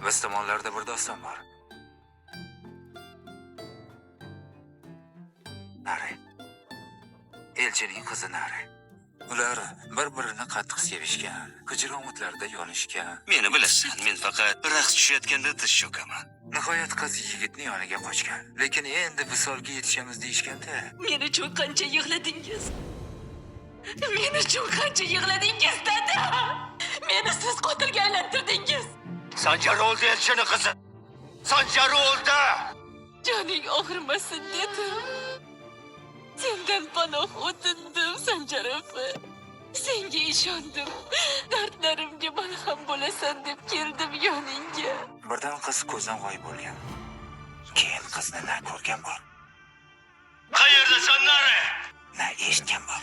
Biz tomonlarda bir doston bor. Nari. Elchining qizi Nari. Ular bir-birini qattiq sevishgan, hijr umidlarida yonishgan. Meni bilasan, men faqat raqs tushayotganda tish cho'kaman. Nihoyat qiz yigitning yoniga qochgan. Lekin endi visolga yetishamiz deyishganda, Men uchun qancha yig'ladingiz? Men uchun qancha yig'ladingiz, dada? Meni siz qotilga aylantirdingiz. Sanjar o'ldi, elchini qizi. Sanjar o'ldi. Joning og'rimasin dedim. Sendan panoh o'tindim, Sanjar aka. Senga ishondim. Dardlarimga malham bo'lasan deb keldim yoningga. birdan qiz ko'zdan g'oyib bo'lgan. Keyin qizni na ko'rgan bor, Qayerdasan, Nari? na eshitgan bor.